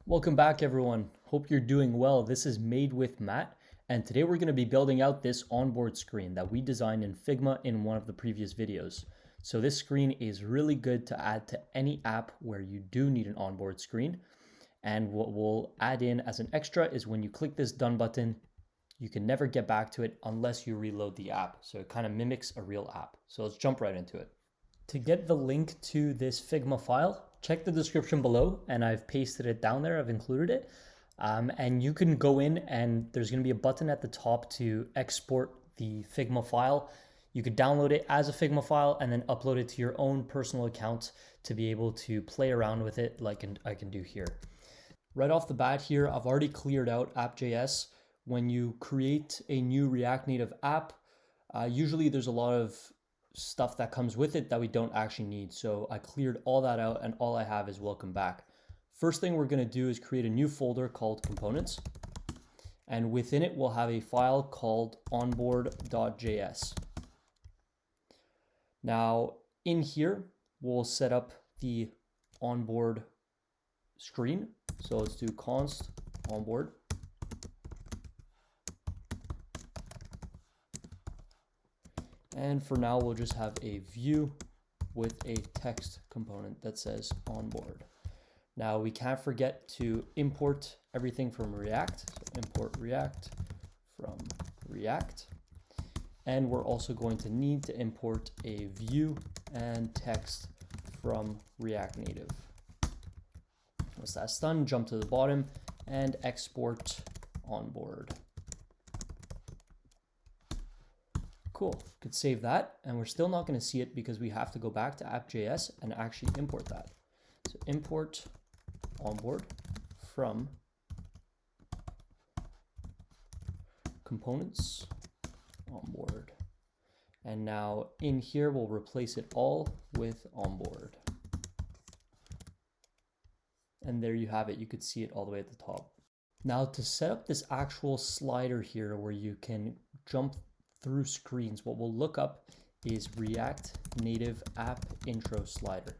Welcome back, everyone. Hope you're doing well. This is Made with Matt, and today we're going to be building out this onboard screen that we designed in Figma in one of the previous videos. So this screen is really good to add to any app where you do need an onboard screen. And what we'll add in as an extra is when you click this done button, you can never get back to it unless you reload the app. So it kind of mimics a real app. So let's jump right into it. To get the link to this Figma file, check the description below, and I've pasted it down there. I've included it. And you can go in and there's going to be a button at the top to export the Figma file. You could download it as a Figma file and then upload it to your own personal account to be able to play around with it like I can do here. Right off the bat here, I've already cleared out App.js. When you create a new React Native app, usually there's a lot of stuff that comes with it that we don't actually need. So I cleared all that out and all I have is welcome back. First thing we're going to do is create a new folder called components. And within it, we'll have a file called onboard.js. Now in here, we'll set up the onboard screen. So let's do const onboard. And for now, we'll just have a view with a text component that says onboard. Now we can't forget to import everything from React. So import React from React. And we're also going to need to import a view and text from React Native. Once that's done, jump to the bottom and export onboard. Cool, could save that, and we're still not going to see it because we have to go back to App.js and actually import that. So import onboard from components onboard. And now in here, we'll replace it all with onboard. And there you have it. You could see it all the way at the top. Now to set up this actual slider here where you can jump through screens, what we'll look up is React Native App Intro Slider.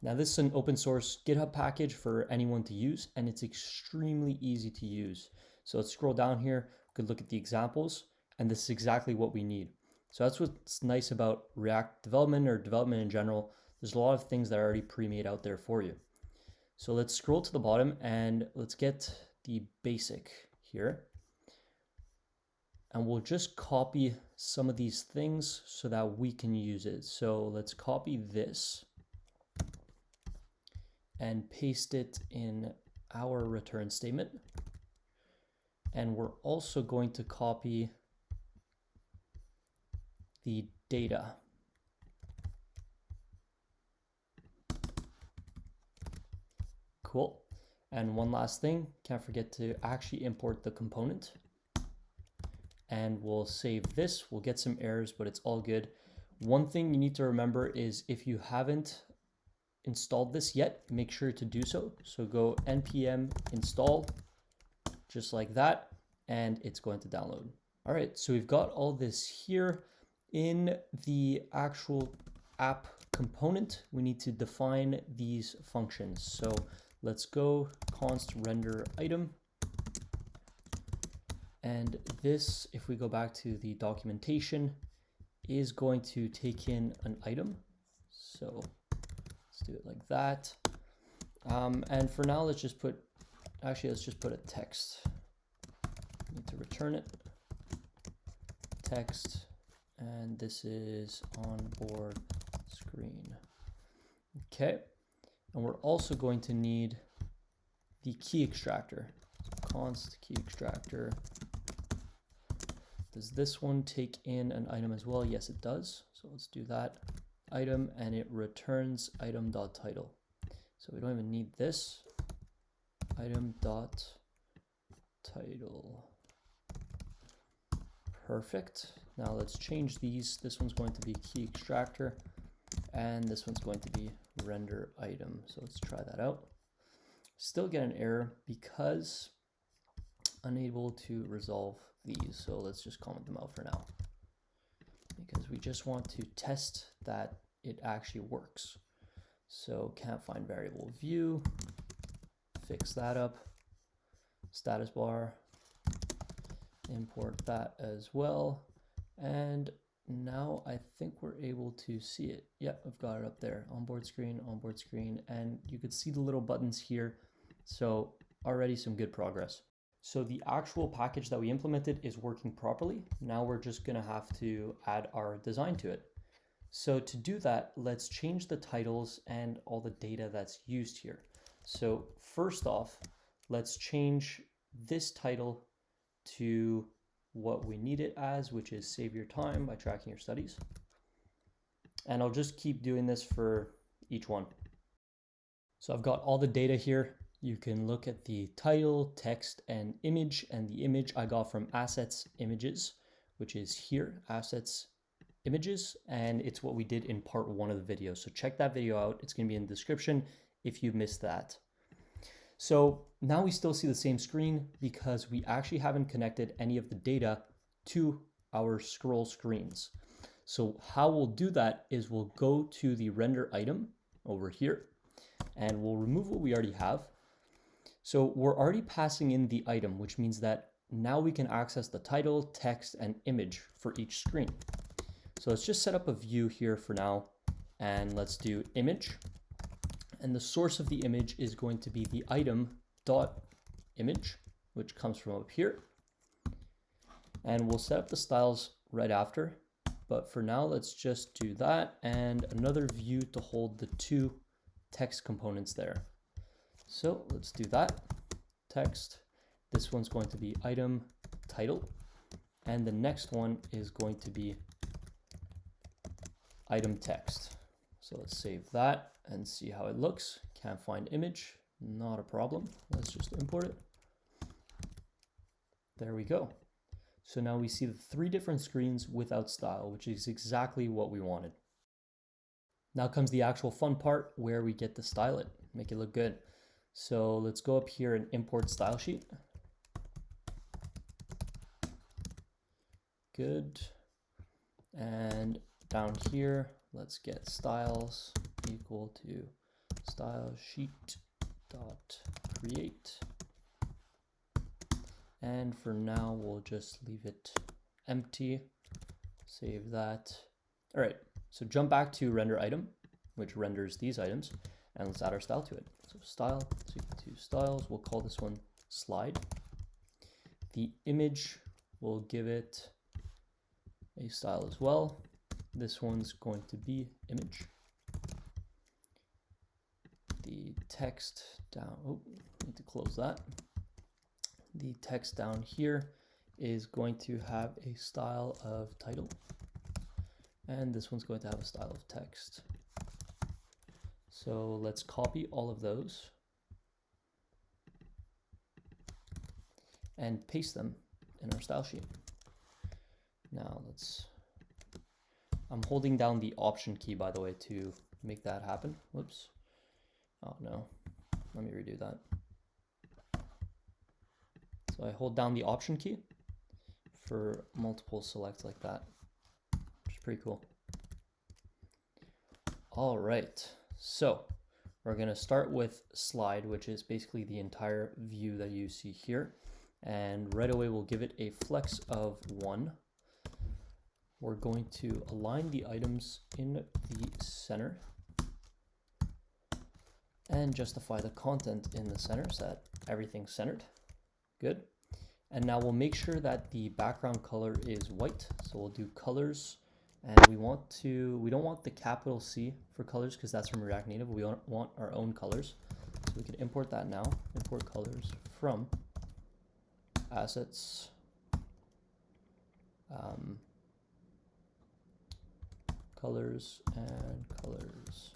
Now this is an open source GitHub package for anyone to use, and it's extremely easy to use. So let's scroll down here, we could look at the examples, and this is exactly what we need. So that's what's nice about React development or development in general. There's a lot of things that are already pre-made out there for you. So let's scroll to the bottom and let's get the basic here. And we'll just copy some of these things so that we can use it. So let's copy this and paste it in our return statement. And we're also going to copy the data. Cool. And one last thing, can't forget to actually import the component. And we'll save this. We'll get some errors, but it's all good. One thing you need to remember is if you haven't installed this yet, make sure to do so. So go npm install, just like that, and it's going to download. All right, so we've got all this here. In the actual app component, we need to define these functions. So let's go const renderItem. And this, if we go back to the documentation, is going to take in an item. So let's do it like that. And for now, let's just put a text. Need to return it. Text, and this is onboard screen. Okay, and we're also going to need the key extractor. Const key extractor. Does this one take in an item as well? Yes, it does. So let's do that. Item, and it returns item.title. So we don't even need this. Item.title. Perfect. Now let's change these. This one's going to be key extractor, and this one's going to be render item. So let's try that out. Still get an error because unable to resolve these. So let's just comment them out for now, because we just want to test that it actually works. So can't find variable view, fix that up. Status bar, import that as well. And now I think we're able to see it. Yep, I've got it up there. Onboard screen, and you could see the little buttons here. So already some good progress. So the actual package that we implemented is working properly. Now we're just gonna have to add our design to it. So to do that, let's change the titles and all the data that's used here. So first off, let's change this title to what we need it as, which is save your time by tracking your studies. And I'll just keep doing this for each one. So I've got all the data here. You can look at the title, text, and the image I got from assets images, which is here, assets images, and it's what we did in part 1 of the video. So check that video out. It's going to be in the description if you missed that. So now we still see the same screen because we actually haven't connected any of the data to our scroll screens. So how we'll do that is we'll go to the render item over here and we'll remove what we already have. So we're already passing in the item, which means that now we can access the title, text, and image for each screen. So let's just set up a view here for now, and let's do image. And the source of the image is going to be the item.image, which comes from up here. And we'll set up the styles right after. But for now, let's just do that and another view to hold the 2 text components there. So let's do that. Text. This one's going to be item title. And the next one is going to be item text. So let's save that and see how it looks. Can't find image, not a problem. Let's just import it. There we go. So now we see the 3 different screens without style, which is exactly what we wanted. Now comes the actual fun part where we get to style it, make it look good. So let's go up here and import style sheet. Good. And down here, let's get styles equal to style sheet dot create. And for now, we'll just leave it empty. Save that. All right, so jump back to render item, which renders these items, and let's add our style to it. So style is equal to styles. We'll call this one slide. The image, we'll give it a style as well. This one's going to be image. The text down, oh, need to close that. The text down here is going to have a style of title. And this one's going to have a style of text. So let's copy all of those and paste them in our style sheet. Now I'm holding down the Option key, by the way, to make that happen. Whoops. Oh no, let me redo that. So I hold down the Option key for multiple selects like that, which is pretty cool. All right, so we're gonna start with slide, which is basically the entire view that you see here. And right away, we'll give it a flex of 1. We're going to align the items in the center and justify the content in the center so that everything's centered. Good. And now we'll make sure that the background color is white. So we'll do colors, and we don't want the capital C for colors because that's from React Native. We want our own colors. So we can import that now. Import colors from assets. Colors and colors.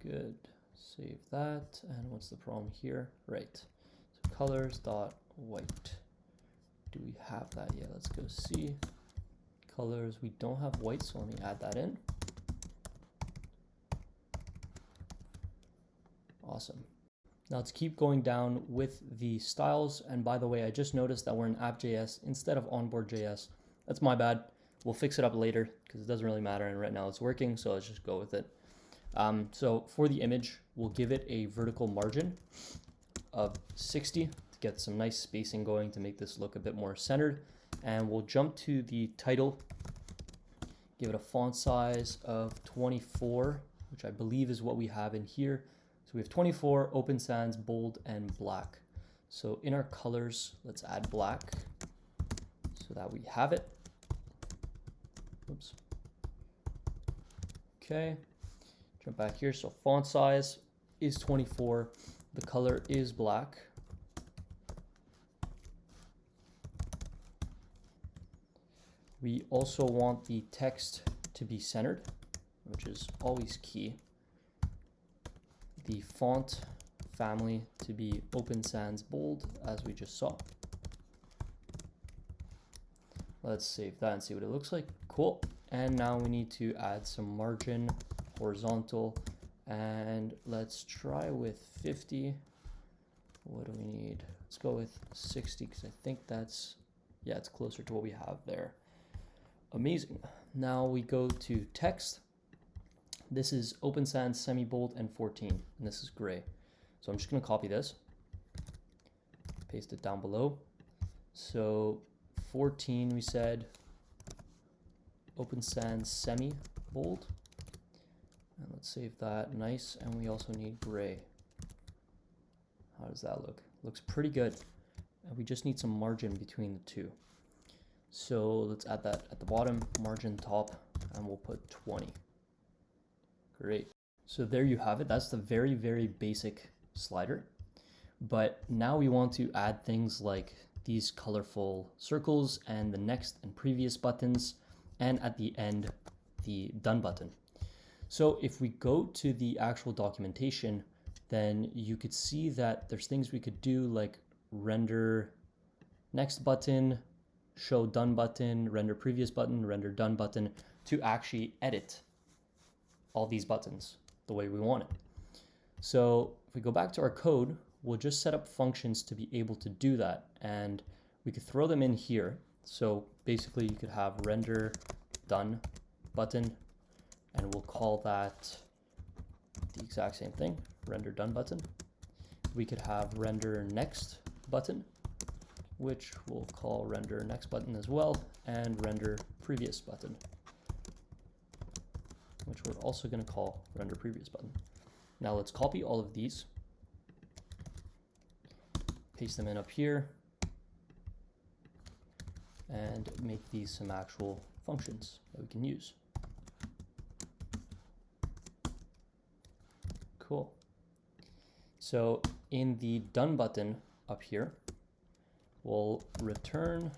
Good. Save that. And what's the problem here? Right. So colors dot white. Do we have that yet? Let's go see. Colors. We don't have white, so let me add that in. Awesome. Now let's keep going down with the styles. And by the way, I just noticed that we're in App.js instead of Onboard.js. That's my bad. We'll fix it up later because it doesn't really matter, and right now it's working, so let's just go with it. So for the image, we'll give it a vertical margin of 60 to get some nice spacing going to make this look a bit more centered. And we'll jump to the title, give it a font size of 24, which I believe is what we have in here. So we have 24, open sans, bold, and black. So in our colors, let's add black so that we have it. Oops. Okay, jump back here. So font size is 24. The color is black. We also want the text to be centered, which is always key. The font family to be open sans bold, as we just saw. Let's save that and see what it looks like. Cool. And now we need to add some margin, horizontal, and let's try with 50. What do we need? Let's go with 60 because I think that's, yeah, it's closer to what we have there. Amazing. Now we go to text. This is open sans, semi-bold, and 14, and this is gray. So I'm just going to copy this, paste it down below. So 14, we said open sans, semi-bold, and let's save that. Nice. And we also need gray. How does that look? Looks pretty good. And we just need some margin between the two. So let's add that at the bottom, margin top, and we'll put 20. Great. So there you have it. That's the very, very basic slider. But now we want to add things like these colorful circles and the next and previous buttons, and at the end, the done button. So if we go to the actual documentation, then you could see that there's things we could do like render next button, show done button, render previous button, render done button, to actually edit all these buttons the way we want it. So if we go back to our code, we'll just set up functions to be able to do that. And we could throw them in here. So basically you could have render done button, and we'll call that the exact same thing, render done button. We could have render next button, which we'll call render next button as well, and render previous button, which we're also going to call render previous button. Now let's copy all of these, paste them in up here, and make these some actual functions that we can use. Cool. So in the done button up here, we'll return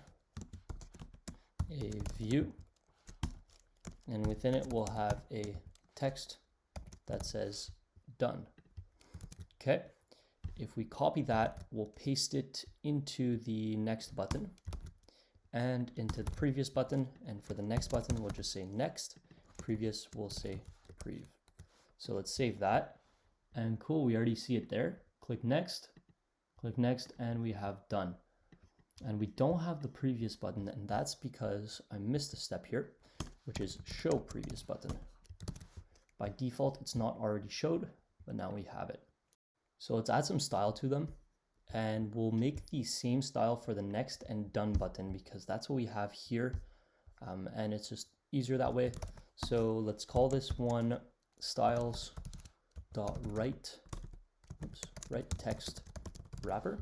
a view, and within it we'll have a text that says done. Okay. If we copy that, we'll paste it into the next button and into the previous button. And for the next button, we'll just say next. Previous, we'll say prev. So let's save that. And cool, we already see it there. Click next, and we have done. And we don't have the previous button, and that's because I missed a step here, which is show previous button. By default, it's not already showed, but now we have it. So let's add some style to them, and we'll make the same style for the next and done button because that's what we have here, and it's just easier that way. So let's call this one styles.write text wrapper,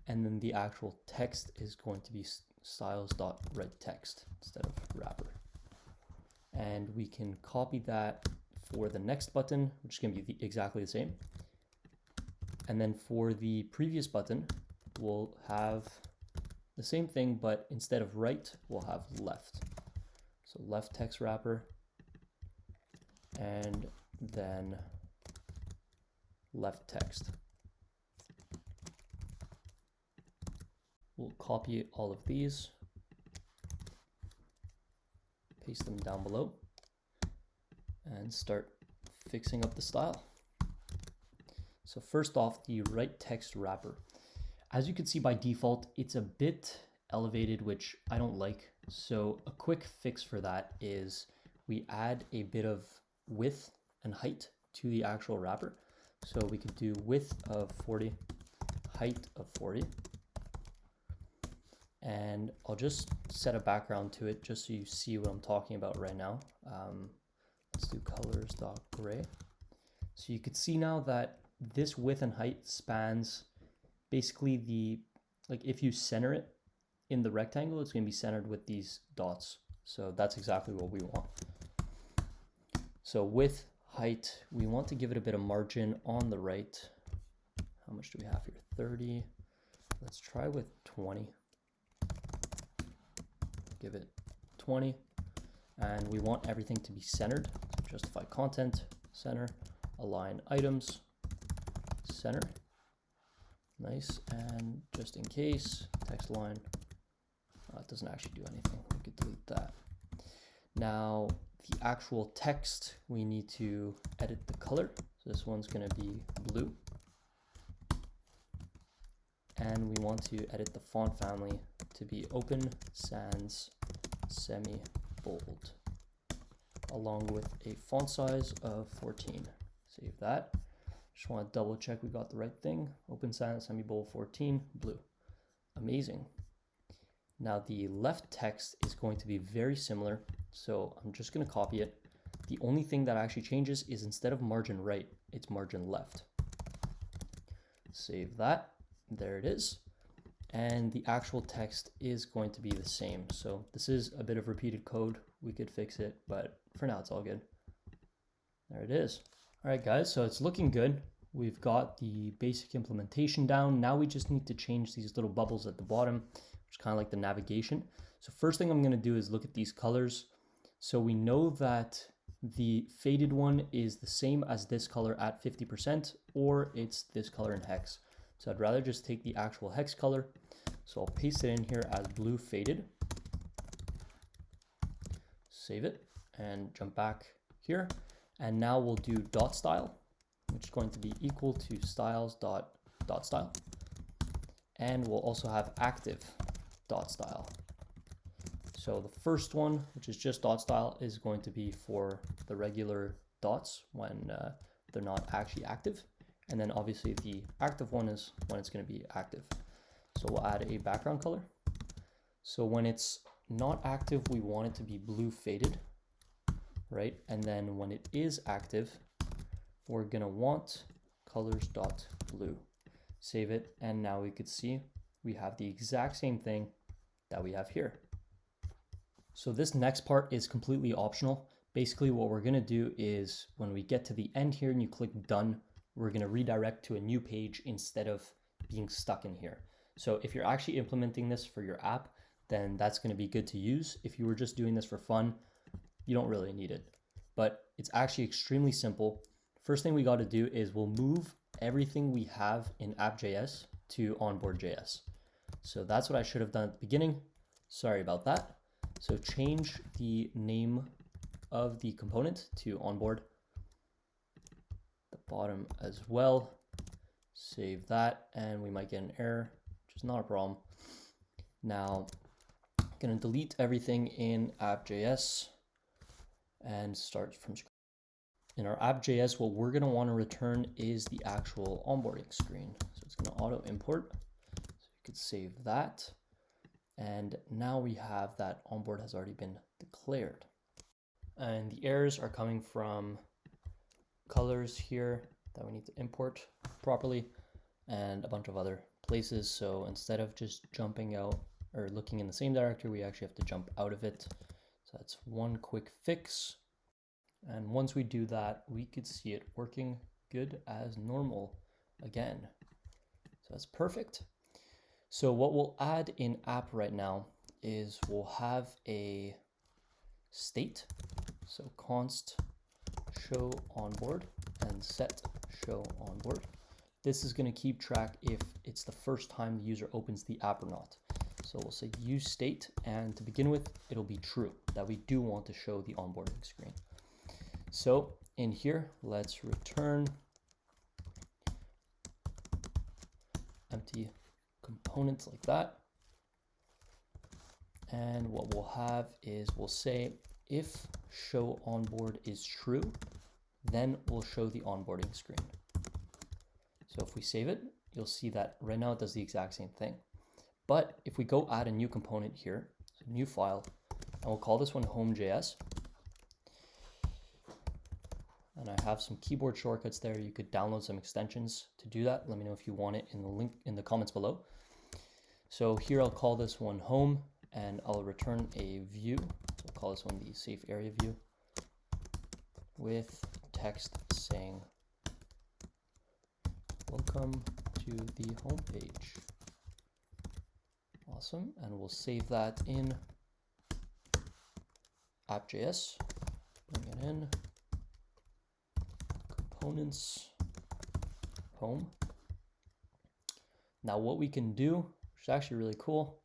and then the actual text is going to be styles.writeText instead of wrapper. And we can copy that for the next button, which is going to be exactly the same. And then for the previous button, we'll have the same thing, but instead of right, we'll have left. So left text wrapper, and then left text. We'll copy all of these, paste them down below, and start fixing up the style. So first off, the right text wrapper. As you can see by default, it's a bit elevated, which I don't like. So a quick fix for that is we add a bit of width and height to the actual wrapper. So we could do width of 40, height of 40. And I'll just set a background to it just so you see what I'm talking about right now. Let's do colors.gray. So you could see now that this width and height spans basically like if you center it in the rectangle, it's going to be centered with these dots. So that's exactly what we want. So width, height, we want to give it a bit of margin on the right. How much do we have here? 30. Let's try with 20. Give it 20. And we want everything to be centered. So justify content, center, align items, center. Nice. And just in case, text line, it doesn't actually do anything. We could delete that. Now, the actual text, we need to edit the color. So this one's going to be blue. And we want to edit the font family to be open sans semi-bold, along with a font size of 14. Save that. Just want to double check we got the right thing. Open sans semi-bold 14, blue. Amazing. Now the left text is going to be very similar. So I'm just going to copy it. The only thing that actually changes is instead of margin right, it's margin left. Save that. There it is. And the actual text is going to be the same. So this is a bit of repeated code. We could fix it, but for now it's all good. There it is. All right, guys, so it's looking good. We've got the basic implementation down. Now we just need to change these little bubbles at the bottom, which is kind of like the navigation. So first thing I'm going to do is look at these colors. So we know that the faded one is the same as this color at 50%, or it's this color in hex. So I'd rather just take the actual hex color. So I'll paste it in here as blue faded. Save it and jump back here. And now we'll do dot style, which is going to be equal to styles dot style. And we'll also have active dot style. So the first one, which is just dot style, is going to be for the regular dots when they're not actually active. And then obviously the active one is when it's going to be active. So we'll add a background color. So when it's not active, we want it to be blue faded, right? And then when it is active, we're going to want colors.blue. Save it. And now we could see we have the exact same thing that we have here. So this next part is completely optional. Basically what we're going to do is when we get to the end here and you click done, we're going to redirect to a new page instead of being stuck in here. So if you're actually implementing this for your app, then that's going to be good to use. If you were just doing this for fun, you don't really need it. But it's actually extremely simple. First thing we got to do is we'll move everything we have in App.js to Onboard.js. So that's what I should have done at the beginning. Sorry about that. So change the name of the component to onboard. The bottom as well. Save that, and we might get an error, which is not a problem. Now, I'm going to delete everything in App.js and start from scratch. In our App.js, what we're going to want to return is the actual onboarding screen. So it's going to auto import. So you could save that. And now we have that onboard has already been declared. And the errors are coming from colors here that we need to import properly and a bunch of other places. So instead of just jumping out or looking in the same directory, we actually have to jump out of it. So that's one quick fix. And once we do that, we could see it working good as normal again. So that's perfect. So what we'll add in app right now is we'll have a state. So const show onboard and set show onboard. This is going to keep track if it's the first time the user opens the app or not. So we'll say use state, and to begin with, it'll be true that we do want to show the onboarding screen. So in here, let's return empty components like that. And what we'll have is we'll say if show onboard is true, then we'll show the onboarding screen. So if we save it, you'll see that right now it does the exact same thing. But if we go add a new component here, so new file, and we'll call this one home.js. And I have some keyboard shortcuts there. You could download some extensions to do that. Let me know if you want it in the link in the comments below. So here I'll call this one home, and I'll return a view. So I'll call this one the safe area view with text saying, welcome to the home page. Awesome. And we'll save that in App.js. Bring it in. Components, home. Now what we can do, which is actually really cool,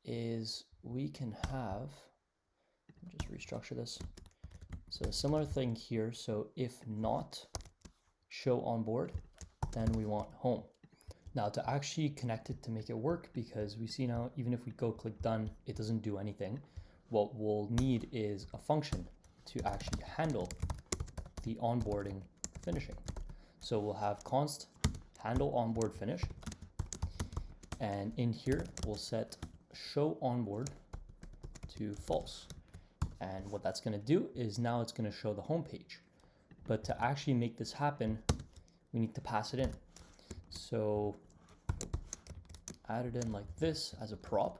is we can have, just restructure this. So a similar thing here. So if not show onboard, then we want home. Now to actually connect it to make it work, because we see now, even if we go click done, it doesn't do anything. What we'll need is a function to actually handle the onboarding finishing. So we'll have const handle onboard finish. And in here, we'll set show onboard to false. And what that's going to do is now it's going to show the home page. But to actually make this happen, we need to pass it in. So add it in like this as a prop,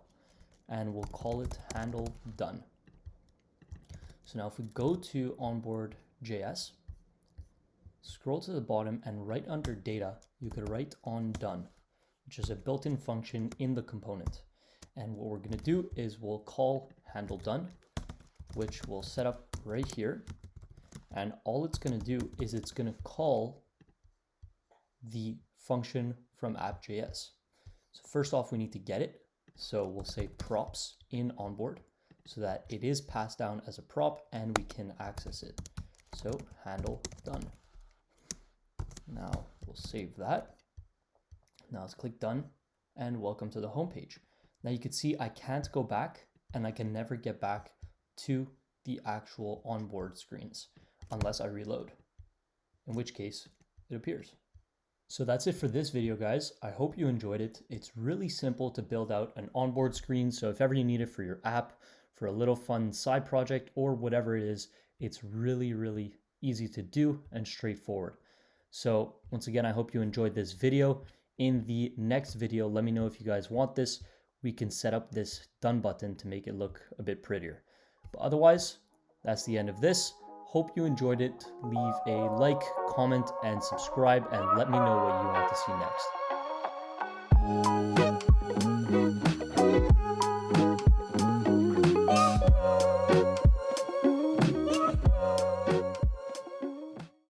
and we'll call it handle done. So now if we go to Onboard.js, scroll to the bottom, and right under data, you could write onDone, which is a built-in function in the component. And what we're going to do is we'll call handle done, which we'll set up right here. And all it's going to do is it's going to call the function from App.js. So first off, we need to get it. So we'll say props in onboard so that it is passed down as a prop and we can access it. So handle done. Now we'll save that. Now let's click done and welcome to the home page. Now you can see I can't go back, and I can never get back to the actual onboard screens unless I reload, in which case it appears. So that's it for this video, guys. I hope you enjoyed it. It's really simple to build out an onboard screen. So if ever you need it for your app, for a little fun side project or whatever it is, it's really, really easy to do and straightforward. So once again, I hope you enjoyed this video. In the next video, let me know if you guys want this. We can set up this done button to make it look a bit prettier. But otherwise, that's the end of this. Hope you enjoyed it. Leave a like, comment, and subscribe, and let me know what you want to see next.